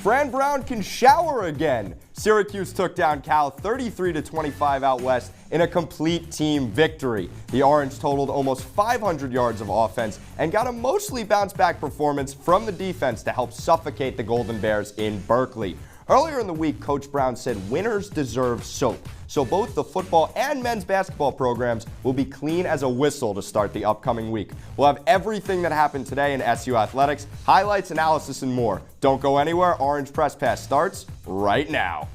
Fran Brown can shower again. Syracuse took down Cal 33-25 out west in a complete team victory. The Orange totaled almost 500 yards of offense and got a mostly bounce-back performance from the defense to help suffocate the Golden Bears in Berkeley. Earlier in the week, Coach Brown said winners deserve soap. So both the football and men's basketball programs will be clean as a whistle to start the upcoming week. We'll have everything that happened today in SU athletics, highlights, analysis, and more. Don't go anywhere. Orange Press Pass starts right now.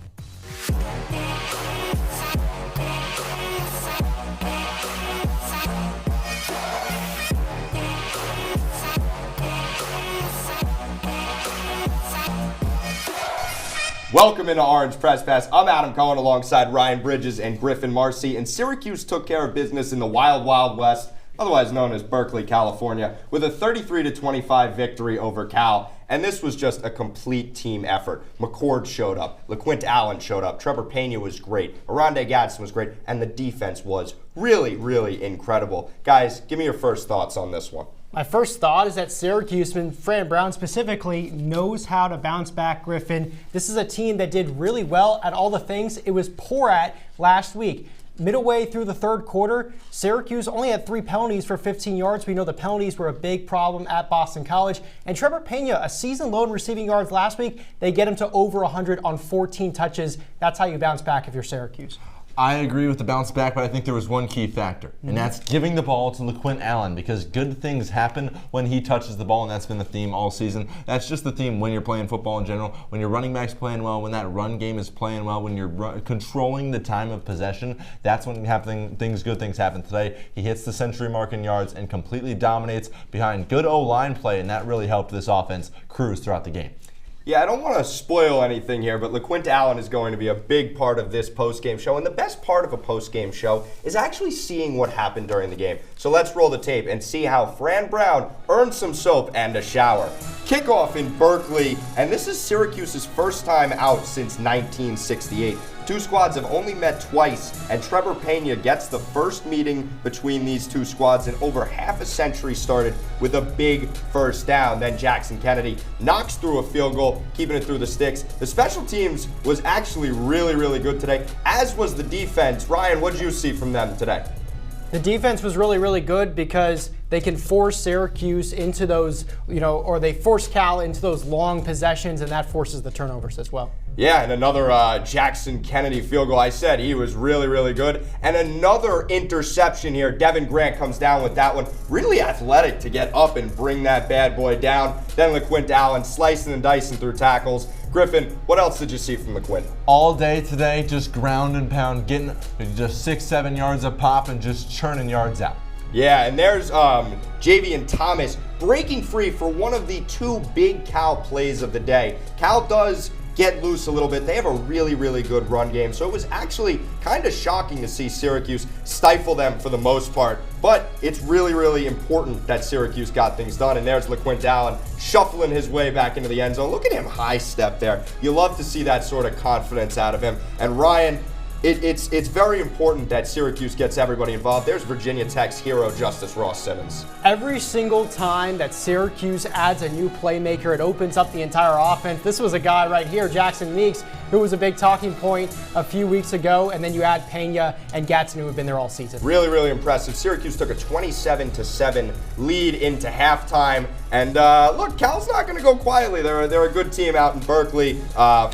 Welcome into Orange Press Pass. I'm Adam Cohen alongside Ryan Bridges and Griffin Marcy, and Syracuse took care of business in the Wild Wild West, otherwise known as Berkeley, California, with a 33-25 victory over Cal. And this was just a complete team effort. McCord showed up. LeQuint Allen showed up. Trevor Pena was great. Aronde Gadsden was great. And the defense was really, really incredible. Guys, give me your first thoughts on this one. My first thought is that Syracuse, and Fran Brown specifically, knows how to bounce back, Griffin. This is a team that did really well at all the things it was poor at last week. Midway through the third quarter, Syracuse only had 3 penalties for 15 yards. We know the penalties were a big problem at Boston College. And Trevor Pena, a season low in receiving yards last week, they get him to over 100 on 14 touches. That's how you bounce back if you're Syracuse. I agree with the bounce back, but I think there was one key factor, and that's giving the ball to LeQuint Allen, because good things happen when he touches the ball, and that's been the theme all season. That's just the theme when you're playing football in general. When your running back's playing well, when that run game is playing well, when you're controlling the time of possession, that's when good things happen today. He hits the century mark in yards and completely dominates behind good O-line play, and that really helped this offense cruise throughout the game. Yeah, I don't want to spoil anything here, but LeQuint Allen is going to be a big part of this post-game show. And the best part of a post-game show is actually seeing what happened during the game. So let's roll the tape and see how Fran Brown earned some soap and a shower. Kickoff in Berkeley, and this is Syracuse's first time out since 1968. Two squads have only met twice, and Trevor Pena gets the first meeting between these two squads in over half a century, started with a big first down. Then Jackson Kennedy knocks through a field goal, keeping it through the sticks. The special teams was actually really, really good today, as was the defense. Ryan, what did you see from them today? The defense was really, really good because they can force Syracuse into those, or they force Cal into those long possessions, and that forces the turnovers as well. Yeah, and another Jackson Kennedy field goal. I said he was really, really good. And another interception here. Devin Grant comes down with that one. Really athletic to get up and bring that bad boy down. Then LeQuint Allen slicing and dicing through tackles. Griffin, what else did you see from LeQuint? All day today, just ground and pound, getting just 6-7 yards a pop and just churning yards out. Yeah, and there's Javian Thomas breaking free for one of the 2 big Cal plays of the day. Cal does get loose a little bit. They have a really, really good run game, so it was actually kind of shocking to see Syracuse stifle them for the most part. But it's really, really important that Syracuse got things done, and there's LeQuint Allen shuffling his way back into the end zone. Look at him high step there. You love to see that sort of confidence out of him. And Ryan, it's very important that Syracuse gets everybody involved. There's Virginia Tech's hero, Justice Ross Simmons. Every single time that Syracuse adds a new playmaker, it opens up the entire offense. This was a guy right here, Jackson Meeks, who was a big talking point a few weeks ago, and then you add Pena and Gadsden, who have been there all season. Really, really impressive. Syracuse took a 27-7 lead into halftime. And look, Cal's not going to go quietly. They're a good team out in Berkeley.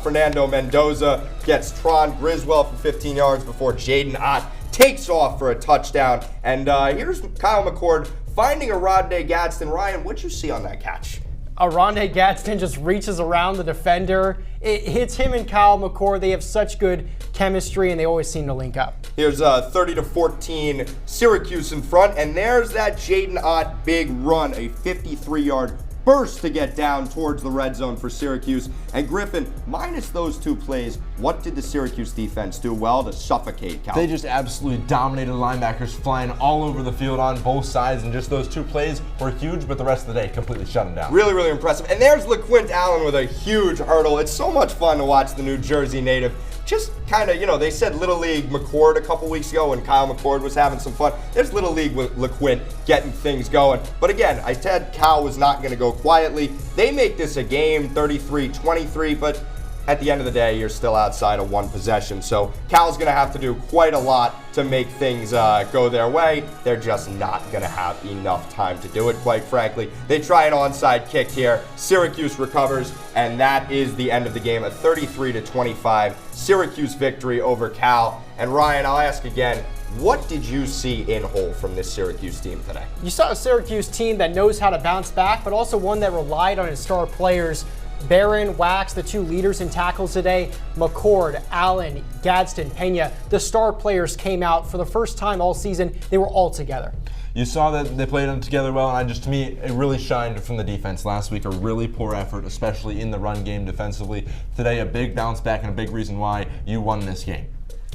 Fernando Mendoza gets Tron Griswell for 15 yards before Jaden Ott takes off for a touchdown. And here's Kyle McCord finding Aronde Gadsden. Ryan, what'd you see on that catch? Aronde Gadsden just reaches around the defender. It hits him and Kyle McCord. They have such good chemistry, and they always seem to link up. Here's 30-14 Syracuse in front, and there's that Jaden Ott big run, a 53-yard burst to get down towards the red zone for Syracuse. And Griffin, minus those 2 plays, what did the Syracuse defense do well to suffocate Cal? They just absolutely dominated linebackers, flying all over the field on both sides, and just those 2 plays were huge, but the rest of the day completely shut them down. Really, really impressive. And there's LeQuint Allen with a huge hurdle. It's so much fun to watch the New Jersey native just kind of, they said Little League McCord a couple weeks ago when Kyle McCord was having some fun. There's Little League with LeQuint getting things going. But again, I said Cal was not going to go quietly. They make this a game, 33-23, but at the end of the day, you're still outside of one possession. So Cal's going to have to do quite a lot to make things go their way. They're just not going to have enough time to do it, quite frankly. They try an onside kick here. Syracuse recovers, and that is the end of the game, a 33-25 Syracuse victory over Cal. And Ryan, I'll ask again, what did you see in whole from this Syracuse team today? You saw a Syracuse team that knows how to bounce back, but also one that relied on its star players. Barron, Wax, the two leaders in tackles today, McCord, Allen, Gadsden, Pena, the star players came out for the first time all season. They were all together. You saw that they played them together well, and to me, it really shined from the defense last week. A really poor effort, especially in the run game defensively. Today, a big bounce back and a big reason why you won this game.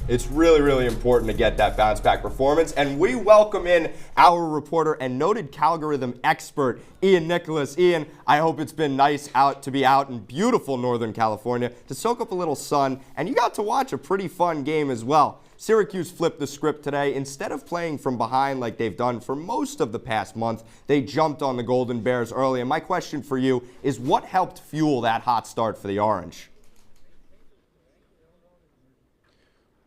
It's really, really important to get that bounce back performance. And we welcome in our reporter and noted Calgorithm expert, Ian Nicholas. Ian, I hope it's been nice to be out in beautiful Northern California to soak up a little sun. And you got to watch a pretty fun game as well. Syracuse flipped the script today. Instead of playing from behind like they've done for most of the past month, they jumped on the Golden Bears early. And my question for you is, what helped fuel that hot start for the Orange?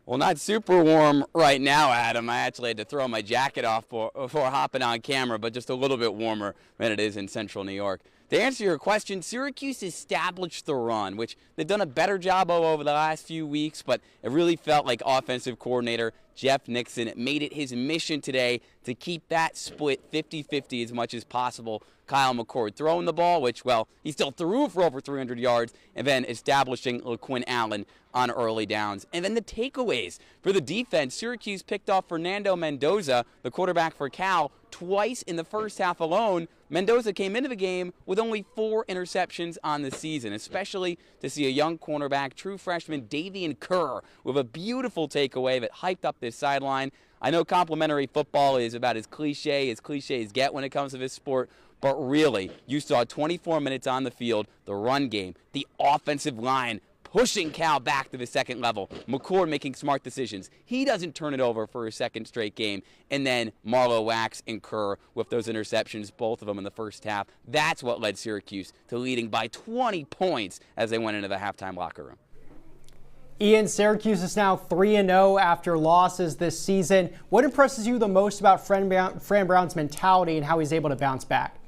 Well, not super warm right now, Adam. I actually had to throw my jacket off before hopping on camera, but just a little bit warmer than it is in central New York. To answer your question, Syracuse established the run, which they've done a better job of over the last few weeks, but it really felt like offensive coordinator Jeff Nixon made it his mission today to keep that split 50-50 as much as possible. Kyle McCord throwing the ball, which, well, he still threw for over 300 yards, and then establishing LaQuinn Allen on early downs. And then the takeaways for the defense, Syracuse picked off Fernando Mendoza, the quarterback for Cal, twice in the first half alone. Mendoza came into the game with only 4 interceptions on the season, especially to see a young cornerback, true freshman Davian Kerr, with a beautiful takeaway that hyped up this sideline. I know complimentary football is about as cliche as get when it comes to this sport, but really, you saw 24 minutes on the field, the run game, the offensive line pushing Cal back to the second level. McCord making smart decisions. He doesn't turn it over for a second straight game. And then Marlowe, Wax, and Kerr with those interceptions, both of them in the first half. That's what led Syracuse to leading by 20 points as they went into the halftime locker room. Ian, Syracuse is now 3-0 after losses this season. What impresses you the most about Fran Brown's mentality and how he's able to bounce back?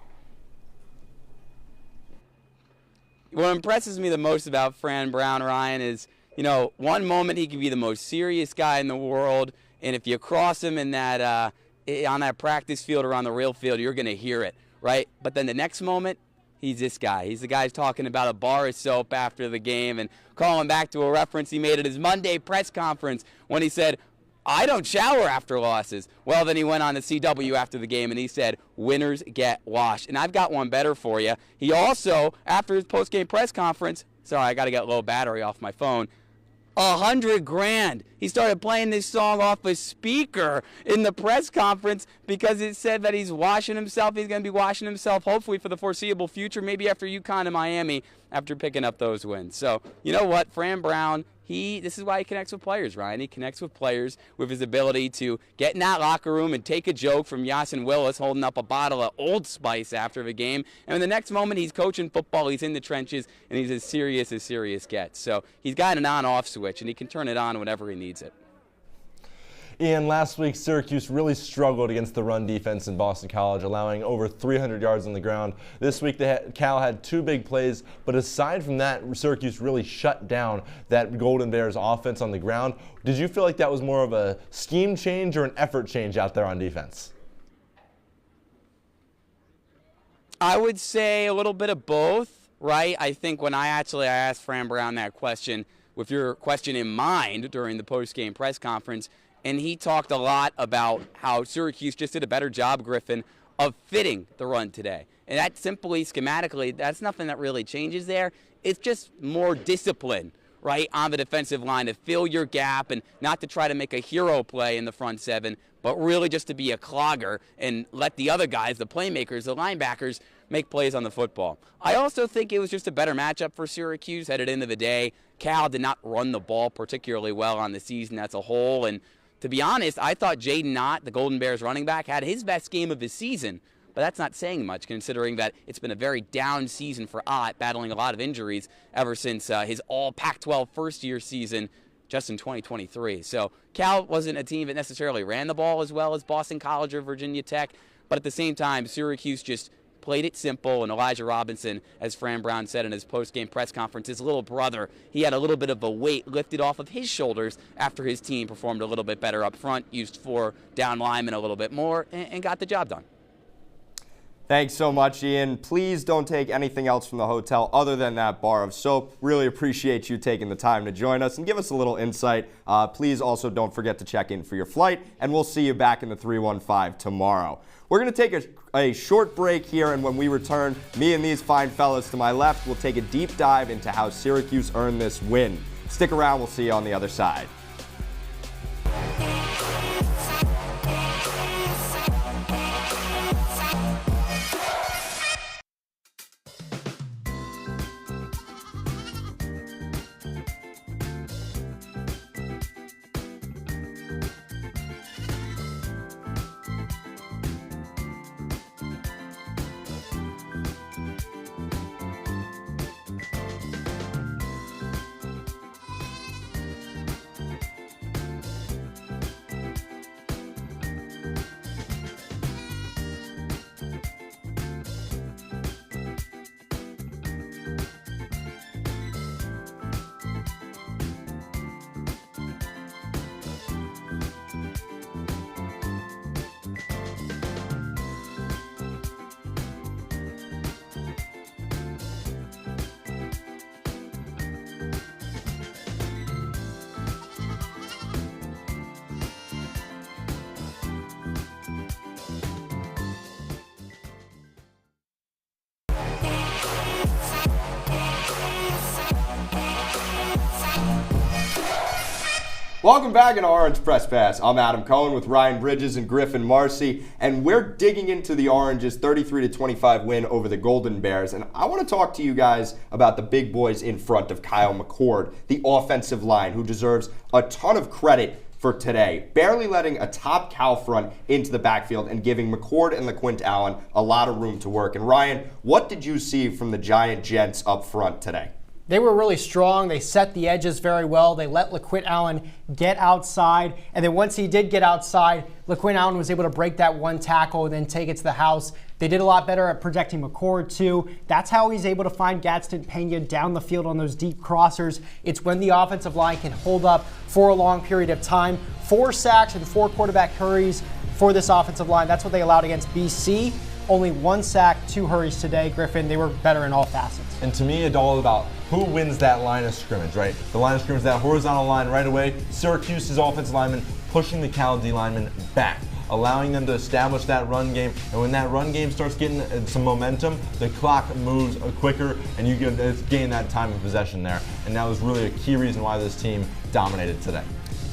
What impresses me the most about Fran Brown, Ryan, is, one moment he can be the most serious guy in the world, and if you cross him in that on that practice field or on the real field, you're going to hear it, right? But then the next moment, he's this guy. He's the guy who's talking about a bar of soap after the game and calling back to a reference he made at his Monday press conference when he said, I don't shower after losses. Well, then he went on to CW after the game and he said, winners get washed. And I've got one better for you. He also, after his post-game press conference, sorry, I got to get low battery off my phone, $100,000. He started playing this song off a speaker in the press conference because it said that he's washing himself. He's going to be washing himself hopefully for the foreseeable future, maybe after UConn and Miami after picking up those wins. So, you know what? Fran Brown, this is why he connects with players, Ryan. He connects with players with his ability to get in that locker room and take a joke from Yasin Willis holding up a bottle of Old Spice after the game. And in the next moment, he's coaching football, he's in the trenches, and he's as serious gets. So he's got an on-off switch, and he can turn it on whenever he needs it. Ian, last week Syracuse really struggled against the run defense in Boston College, allowing over 300 yards on the ground. This week Cal had 2 big plays, but aside from that, Syracuse really shut down that Golden Bears offense on the ground. Did you feel like that was more of a scheme change or an effort change out there on defense? I would say a little bit of both, right? I think when I asked Fran Brown that question, with your question in mind during the post-game press conference, and he talked a lot about how Syracuse just did a better job, Griffin, of fitting the run today. And that simply, schematically, that's nothing that really changes there. It's just more discipline, right, on the defensive line to fill your gap and not to try to make a hero play in the front 7, but really just to be a clogger and let the other guys, the playmakers, the linebackers, make plays on the football. I also think it was just a better matchup for Syracuse headed into the day. Cal did not run the ball particularly well on the season as a whole, and to be honest, I thought Jaden Knott, the Golden Bears running back, had his best game of his season. but that's not saying much considering that it's been a very down season for Ott, battling a lot of injuries ever since his all Pac-12 first-year season just in 2023. So Cal wasn't a team that necessarily ran the ball as well as Boston College or Virginia Tech, but at the same time, Syracuse just played it simple, and Elijah Robinson, as Fran Brown said in his post-game press conference, his little brother, he had a little bit of a weight lifted off of his shoulders after his team performed a little bit better up front, used 4 down linemen a little bit more, and got the job done. Thanks so much, Ian. Please don't take anything else from the hotel other than that bar of soap. Really appreciate you taking the time to join us and give us a little insight. Please also don't forget to check in for your flight, and we'll see you back in the 315 tomorrow. We're going to take a short break here, and when we return, me and these fine fellas to my left will take a deep dive into how Syracuse earned this win. Stick around. We'll see you on the other side. Welcome back in Orange Press Pass. I'm Adam Cohen with Ryan Bridges and Griffin Marcy, and we're digging into the Orange's 33-25 win over the Golden Bears. And I want to talk to you guys about the big boys in front of Kyle McCord, the offensive line, who deserves a ton of credit for today, barely letting a top Cal front into the backfield and giving McCord and LeQuint Allen a lot of room to work. And Ryan, what did you see from the Giant Gents up front today? They were really strong. They set the edges very well. They let LeQuint Allen get outside. And then once he did get outside, LeQuint Allen was able to break that one tackle and then take it to the house. They did a lot better at protecting McCord, too. That's how he's able to find Gadsden Pena down the field on those deep crossers. It's when the offensive line can hold up for a long period of time. 4 sacks and 4 quarterback hurries for this offensive line. That's what they allowed against BC. Only 1 sack, 2 hurries today, Griffin. They were better in all facets. And to me, it's all about who wins that line of scrimmage, right? The line of scrimmage, that horizontal line right away. Syracuse's offensive linemen pushing the Cal D linemen back, allowing them to establish that run game. And when that run game starts getting some momentum, the clock moves quicker, and you gain that time of possession there. And that was really a key reason why this team dominated today.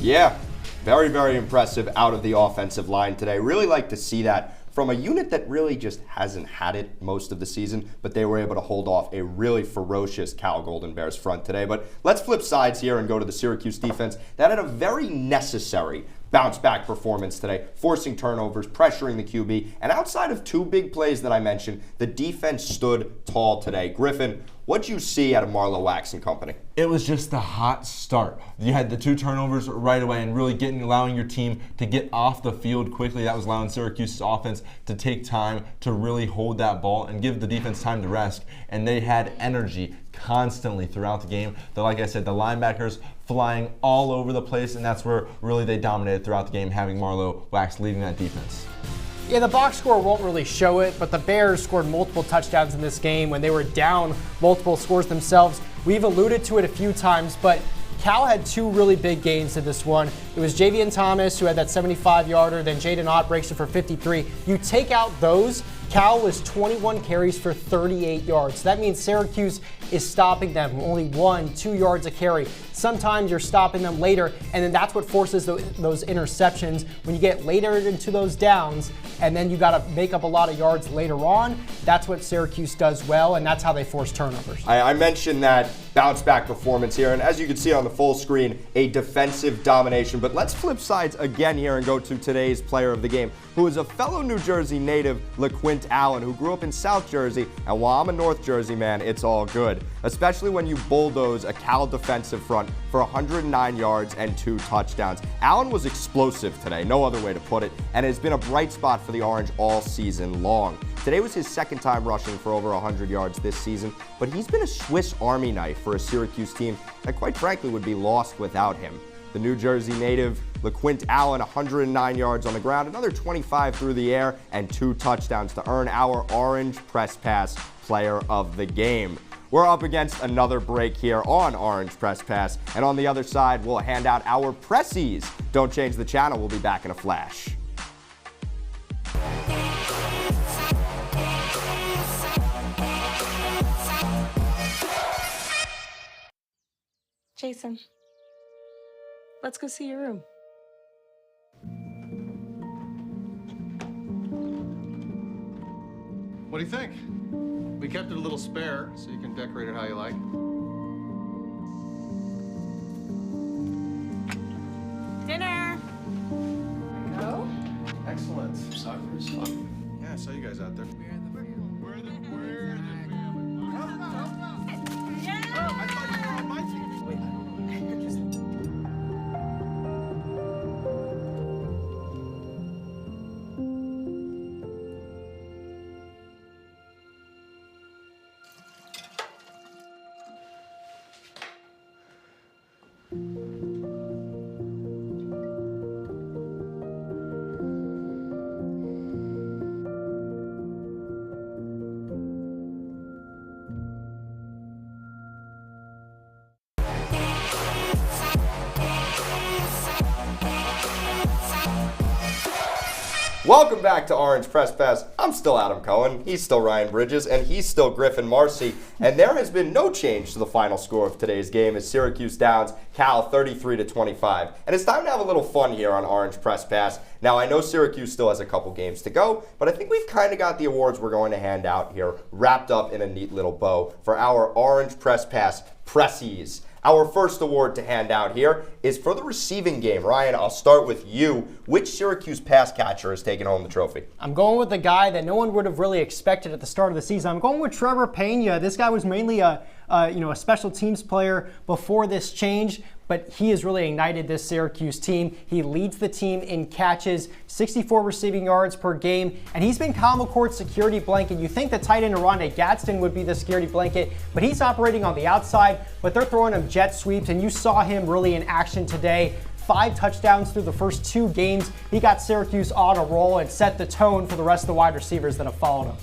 Yeah, very, very impressive out of the offensive line today. Really like to see that from a unit that really just hasn't had it most of the season, but they were able to hold off a really ferocious Cal Golden Bears front today. But let's flip sides here and go to the Syracuse defense that had a very necessary bounce-back performance today, forcing turnovers, pressuring the QB, and outside of 2 big plays that I mentioned, the defense stood tall today. Griffin, what'd you see out of Marlowe Wax and company? It was just a hot start. You had the 2 turnovers right away and really allowing your team to get off the field quickly. That was allowing Syracuse's offense to take time to really hold that ball and give the defense time to rest. And they had energy constantly throughout the game. Like I said, the linebackers flying all over the place, and that's where really they dominated throughout the game, having Marlowe Wax leading that defense. Yeah, the box score won't really show it, but the Bears scored multiple touchdowns in this game when they were down multiple scores themselves. We've alluded to it a few times, but Cal had 2 really big gains in this one. It was Javian Thomas who had that 75-yarder, then Jaden Ott breaks it for 53. You take out those, Cal was 21 carries for 38 yards. So that means Syracuse is stopping them only 1-2 yards a carry. Sometimes you're stopping them later, and then that's what forces those interceptions. When you get later into those downs, and then you got to make up a lot of yards later on, that's what Syracuse does well, and that's how they force turnovers. I mentioned that bounce back performance here. And as you can see on the full screen, a defensive domination. But let's flip sides again here and go to today's player of the game, who is a fellow New Jersey native, LeQuint Allen, who grew up in South Jersey. And while I'm a North Jersey man, it's all good, especially when you bulldoze a Cal defensive front for 109 yards and 2 touchdowns. Allen was explosive today, no other way to put it, and has been a bright spot for the Orange all season long. Today was his second time rushing for over 100 yards this season, but he's been a Swiss Army knife for a Syracuse team that quite frankly would be lost without him. The New Jersey native, LeQuint Allen, 109 yards on the ground, another 25 through the air, and 2 touchdowns to earn our Orange Press Pass Player of the Game. We're up against another break here on Orange Press Pass, and on the other side, we'll hand out our Pressies. Don't change the channel, we'll be back in a flash. Jason, let's go see your room. What do you think? We kept it a little spare, so you can decorate it how you like. Dinner! Go? Excellent. Soccer is fun. Yeah, I saw you guys out there. We're the family. Yeah! Oh, I thought you were on my team. Welcome back to Orange Press Pass. I'm still Adam Cohen, he's still Ryan Bridges, and he's still Griffin Marcy. And there has been no change to the final score of today's game as Syracuse downs Cal 33-25. And it's time to have a little fun here on Orange Press Pass. Now, I know Syracuse still has a couple games to go, but I think we've kind of got the awards we're going to hand out here wrapped up in a neat little bow for our Orange Press Pass Pressies. Our first award to hand out here is for the receiving game. Ryan, I'll start with you. Which Syracuse pass catcher has taken home the trophy? I'm going with the guy that no one would have really expected at the start of the season. I'm going with Trevor Pena. This guy was mainly a special teams player before this change, but he has really ignited this Syracuse team. He leads the team in catches, 64 receiving yards per game, and he's been Kyle McCord's security blanket. You think the tight end Rondé Gadsden would be the security blanket, but he's operating on the outside, but they're throwing him jet sweeps, and you saw him really in action today. 5 touchdowns through the first 2 games. He got Syracuse on a roll and set the tone for the rest of the wide receivers that have followed him.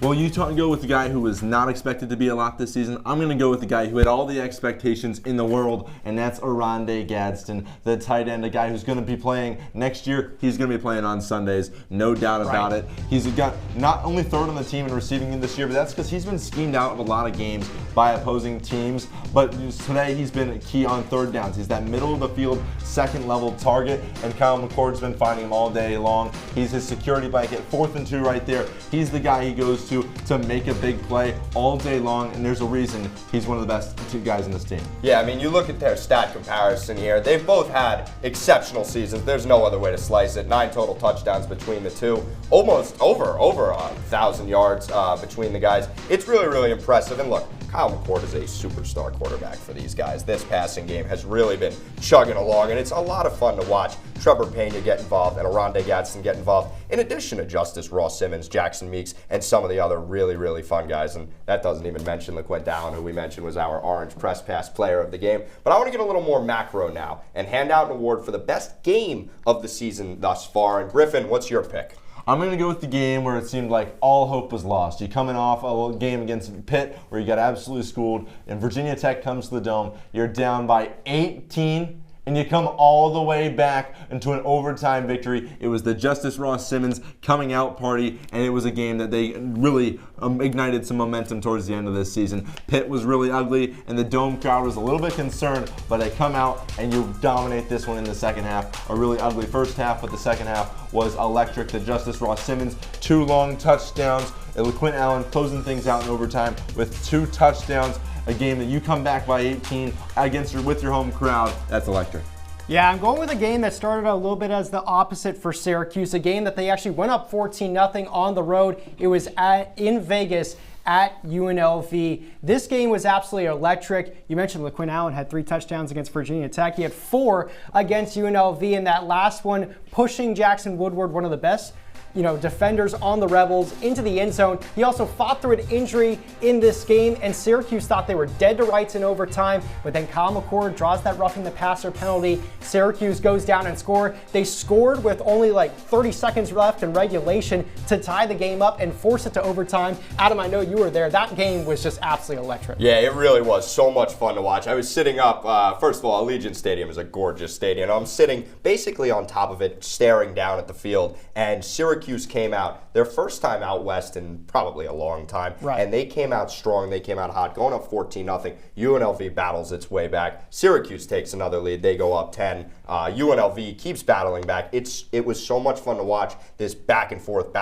Well, you go with the guy who was not expected to be a lot this season. I'm going to go with the guy who had all the expectations in the world, and that's Rondé Gadsden, the tight end, a guy who's going to be playing next year. He's going to be playing on Sundays, no doubt about it. He's got not only third on the team in receiving in this year, but that's because he's been schemed out of a lot of games by opposing teams. But today he's been key on third downs. He's that middle of the field, second level target, and Kyle McCord's been finding him all day long. He's his security blanket, 4th and 2 right there. He's the guy he goes to make a big play all day long, and there's a reason he's one of the best 2 guys in this team. Yeah, I mean, you look at their stat comparison here. They've both had exceptional seasons. There's no other way to slice it. 9 total touchdowns between the two. Almost over 1,000 yards between the guys. It's really, really impressive. And look, Kyle McCord is a superstar quarterback for these guys. This passing game has really been chugging along, and it's a lot of fun to watch Trevor Pena get involved and Rondé Gadsden get involved, in addition to Justice Ross Simmons, Jackson Meeks, and some of the other really, really fun guys. And that doesn't even mention LeQuint Allen, who we mentioned was our Orange Press Pass Player of the Game. But I want to get a little more macro now and hand out an award for the best game of the season thus far. And Griffin, what's your pick? I'm going to go with the game where it seemed like all hope was lost. You're coming off a game against Pitt where you got absolutely schooled, and Virginia Tech comes to the Dome. You're down by 18, and you come all the way back into an overtime victory. It was the Justice Ross Simmons coming out party, and it was a game that they really ignited some momentum towards the end of this season. Pitt was really ugly, and the Dome crowd was a little bit concerned, but they come out and you dominate this one in the second half. A really ugly first half, but the second half was electric. The Justice Ross Simmons, 2 long touchdowns. LeQuint Allen closing things out in overtime with 2 touchdowns. a game that you come back by 18 with your home crowd, that's electric. Yeah, I'm going with a game that started a little bit as the opposite for Syracuse, a game that they actually went up 14-0 on the road. It was in Vegas at UNLV. This game was absolutely electric. You mentioned LaQuinn Allen had 3 touchdowns against Virginia Tech. He had 4 against UNLV, and that last one pushing Jackson Woodward, one of the best defenders on the Rebels, into the end zone. He also fought through an injury in this game, and Syracuse thought they were dead to rights in overtime, but then Kyle McCord draws that roughing the passer penalty. Syracuse goes down and score. They scored with only like 30 seconds left in regulation to tie the game up and force it to overtime. Adam, I know you were there. That game was just absolutely electric. Yeah, it really was so much fun to watch. I was sitting up, first of all, Allegiant Stadium is a gorgeous stadium. I'm sitting basically on top of it, staring down at the field, and Syracuse came out, their first time out west in probably a long time, right. And they came out strong, they came out hot, going up 14-0. UNLV battles its way back. Syracuse takes another lead, they go up 10. UNLV keeps battling back. It was so much fun to watch this back and forth.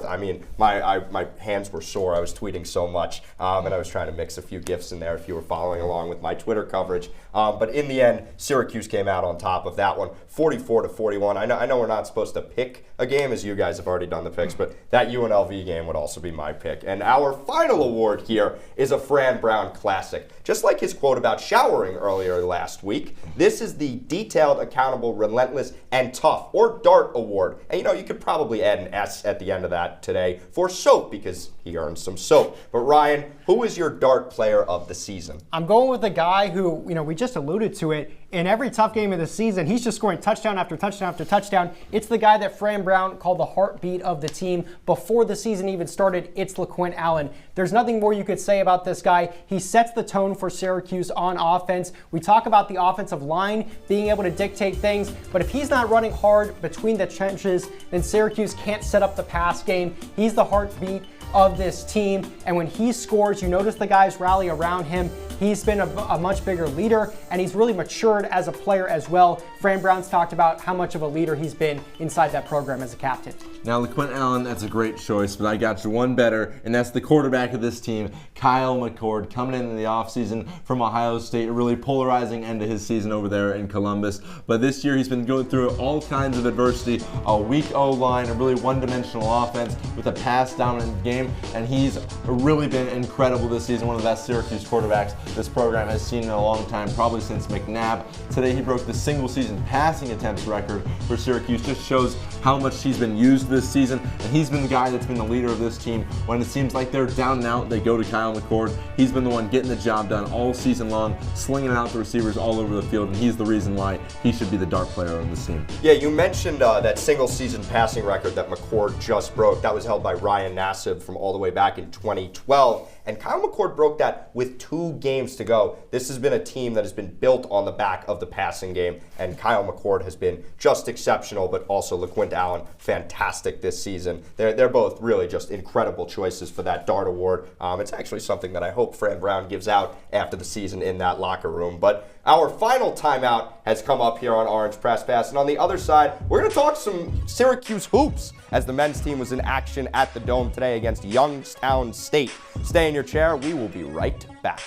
I mean, my hands were sore. I was tweeting so much, and I was trying to mix a few GIFs in there if you were following along with my Twitter coverage. But in the end, Syracuse came out on top of that one, 44-41. I know we're not supposed to pick a game, as you guys have already done the picks, but that UNLV game would also be my pick. And our final award here is a Fran Brown classic. Just like his quote about showering earlier last week, this is the Detailed, Accountable, Relentless, and Tough, or DART award. And you could probably add an S at the end of that today for soap, because he earned some soap. But Ryan, who is your DART player of the season? I'm going with a guy who, we just alluded to it. In every tough game of the season, he's just scoring touchdown after touchdown after touchdown. It's the guy that Fran Brown called the heartbeat of the team before the season even started. It's LaQuinn Allen. There's nothing more you could say about this guy. He sets the tone for Syracuse on offense. We talk about the offensive line being able to dictate things, but if he's not running hard between the trenches, then Syracuse can't set up the pass game. He's the heartbeat of this team, and when he scores, you notice the guys rally around him. He's been a much bigger leader, and he's really matured as a player as well. Fran Brown's talked about how much of a leader he's been inside that program as a captain. Now, LaQuinn Allen, that's a great choice, but I got you one better, and that's the quarterback of this team, Kyle McCord, coming in the offseason from Ohio State, a really polarizing end to his season over there in Columbus. But this year, he's been going through all kinds of adversity, a weak O-line, a really one-dimensional offense with a pass-dominant game, and he's really been incredible this season, one of the best Syracuse quarterbacks this program has seen in a long time, probably since McNabb. Today, he broke the single-season passing attempts record for Syracuse. Just shows how much he's been used this season, and he's been the guy that's been the leader of this team. When it seems like they're down and out, they go to Kyle McCord. He's been the one getting the job done all season long, slinging it out to receivers all over the field, and he's the reason why he should be the DART player on this team. Yeah, you mentioned that single-season passing record that McCord just broke. That was held by Ryan Nassib from all the way back in 2012. And Kyle McCord broke that with 2 games to go. This has been a team that has been built on the back of the passing game, and Kyle McCord has been just exceptional, but also LaQuinn Allen, fantastic this season. They're both really just incredible choices for that DART award. It's actually something that I hope Fran Brown gives out after the season in that locker room. But our final timeout has come up here on Orange Press Pass, and on the other side, we're going to talk some Syracuse hoops as the men's team was in action at the Dome today against Youngstown State. Stay in your chair. We will be right back.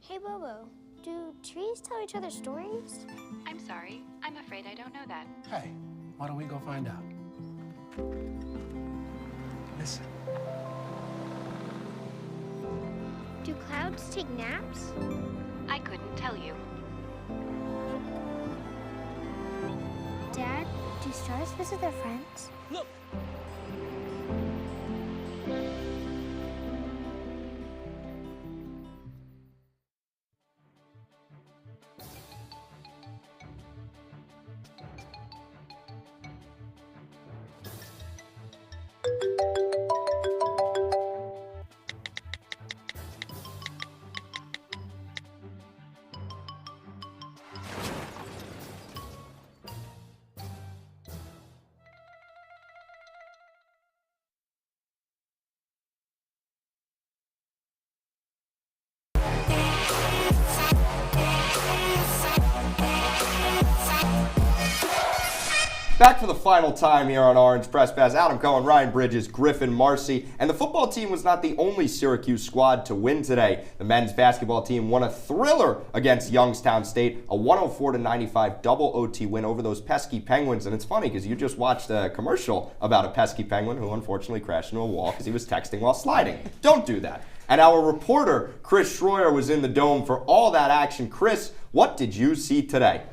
Hey, Bobo, do trees tell each other stories? I'm sorry. I'm afraid I don't know that. Hey, why don't we go find out? Listen. Do clouds take naps? I couldn't tell you. Dad, do stars visit their friends? Look! Back for the final time here on Orange Press Pass. Adam Cohen, Ryan Bridges, Griffin, Marcy, and the football team was not the only Syracuse squad to win today. The men's basketball team won a thriller against Youngstown State, a 104-95 double OT win over those pesky Penguins. And it's funny because you just watched a commercial about a pesky Penguin who unfortunately crashed into a wall because he was texting while sliding. Don't do that. And our reporter, Chris Schroyer, was in the Dome for all that action. Chris, what did you see today?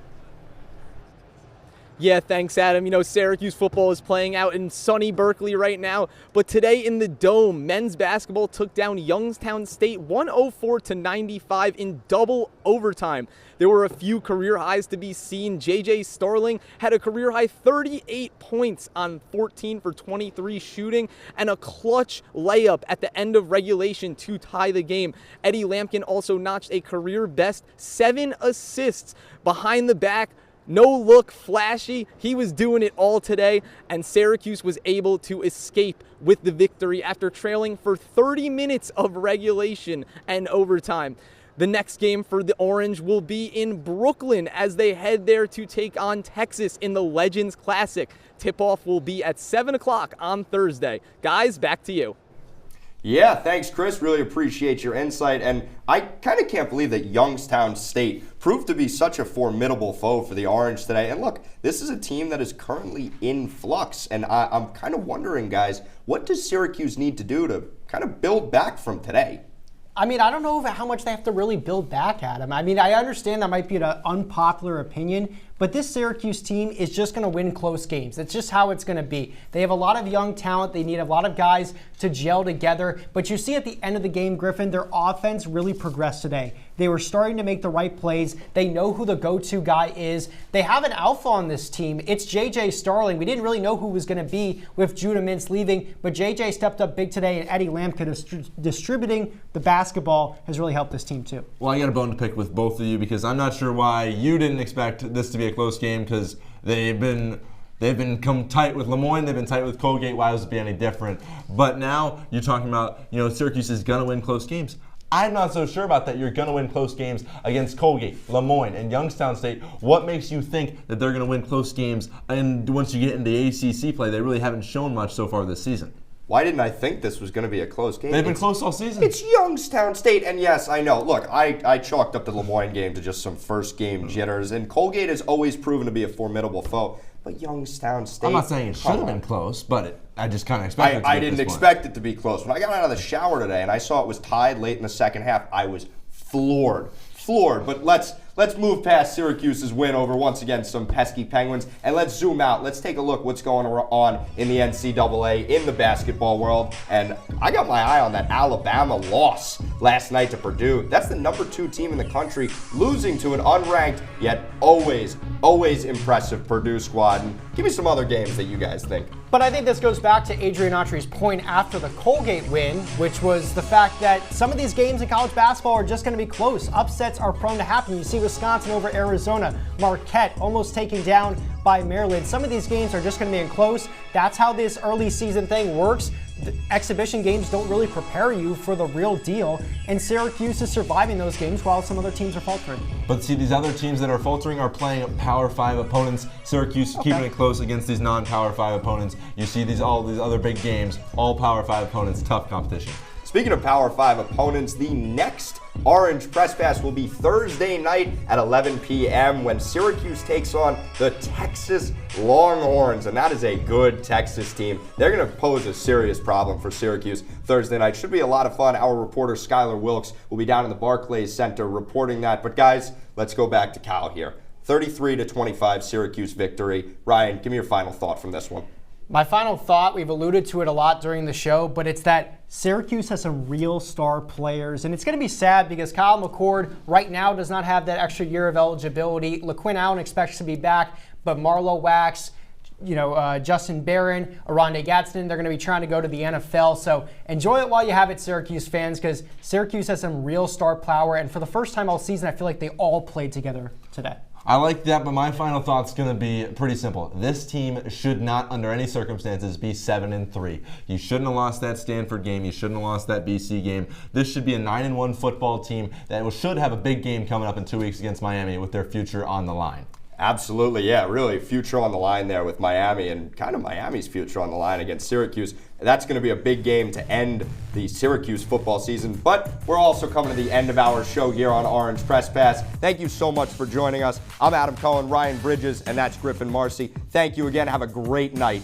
Yeah, thanks, Adam. You know, Syracuse football is playing out in sunny Berkeley right now, but today in the Dome, men's basketball took down Youngstown State 104-95 in double overtime. There were a few career highs to be seen. J.J. Starling had a career high 38 points on 14 for 23 shooting and a clutch layup at the end of regulation to tie the game. Eddie Lampkin also notched a career best 7 assists behind the back. No look, flashy. He was doing it all today, and Syracuse was able to escape with the victory after trailing for 30 minutes of regulation and overtime. The next game for the Orange will be in Brooklyn as they head there to take on Texas in the Legends Classic. Tip-off will be at 7 o'clock on Thursday. Guys, back to you. Yeah, thanks, Chris. Really appreciate your insight. And I kind of can't believe that Youngstown State proved to be such a formidable foe for the Orange today. And look, this is a team that is currently in flux. And I'm kind of wondering, guys, what does Syracuse need to do to kind of build back from today? I mean, I don't know how much they have to really build back at him. I mean, I understand that might be an unpopular opinion, but this Syracuse team is just going to win close games. It's just how it's going to be. They have a lot of young talent. They need a lot of guys to gel together. But you see at the end of the game, Griffin, their offense really progressed today. They were starting to make the right plays. They know who the go-to guy is. They have an alpha on this team. It's J.J. Starling. We didn't really know who was going to be with Judah Mintz leaving, but J.J. stepped up big today, and Eddie Lampkin distributing the basketball has really helped this team too. Well, I got a bone to pick with both of you because I'm not sure why you didn't expect this to be a close game because they've become tight with Lemoyne, they've been tight with Colgate. Why would it be any different? But now you're talking about, Syracuse is going to win close games. I'm not so sure about that. You're going to win close games against Colgate, Lemoyne, and Youngstown State. What makes you think that they're going to win close games? And once you get into ACC play, they really haven't shown much so far this season. Why didn't I think this was going to be a close game? They've been close all season. It's Youngstown State, and yes, I know. Look, I chalked up the Lemoyne game to just some first game jitters, and Colgate has always proven to be a formidable foe. But Youngstown State, I'm not saying it should have been close, but I just kind of expected it to be. I didn't expect it to be close. When I got out of the shower today and I saw it was tied late in the second half, I was floored. But let's move past Syracuse's win over, once again, some pesky Penguins, and let's zoom out. Let's take a look what's going on in the NCAA, in the basketball world. And I got my eye on that Alabama loss last night to Purdue. That's the number 2 team in the country, losing to an unranked, yet always impressive Purdue squad. And give me some other games that you guys think. But I think this goes back to Adrian Autry's point after the Colgate win, which was the fact that some of these games in college basketball are just going to be close. Upsets are prone to happen. You see Wisconsin over Arizona, Marquette almost taken down by Maryland. Some of these games are just going to be in close. That's how this early season thing works. The exhibition games don't really prepare you for the real deal, and Syracuse is surviving those games while some other teams are faltering. But see, these other teams that are faltering are playing Power 5 opponents. Syracuse keeping it close against these non-Power 5 opponents. You see all these other big games, all Power 5 opponents, tough competition. Speaking of Power 5 opponents, the next Orange Press Pass will be Thursday night at 11 p.m. when Syracuse takes on the Texas Longhorns, and that is a good Texas team. They're going to pose a serious problem for Syracuse Thursday night. Should be a lot of fun. Our reporter Skylar Wilkes will be down in the Barclays Center reporting that. But guys, let's go back to Cal here. 33-25 Syracuse victory. Ryan, give me your final thought from this one. My final thought, we've alluded to it a lot during the show, but it's that Syracuse has some real star players, and it's going to be sad because Kyle McCord right now does not have that extra year of eligibility. LaQuinn Allen expects to be back, but Marlowe Wax, Justin Barron, Aronde Gadsden, they're going to be trying to go to the NFL. So enjoy it while you have it, Syracuse fans, because Syracuse has some real star power, and for the first time all season, I feel like they all played together today. I like that, but my final thought's going to be pretty simple. This team should not, under any circumstances, be 7-3. You shouldn't have lost that Stanford game. You shouldn't have lost that BC game. This should be a 9-1 football team that should have a big game coming up in 2 weeks against Miami with their future on the line. Absolutely, yeah, really future on the line there with Miami, and kind of Miami's future on the line against Syracuse. That's going to be a big game to end the Syracuse football season, but we're also coming to the end of our show here on Orange Press Pass. Thank you so much for joining us. I'm Adam Cohen, Ryan Bridges, and that's Griffin Marcy. Thank you again. Have a great night.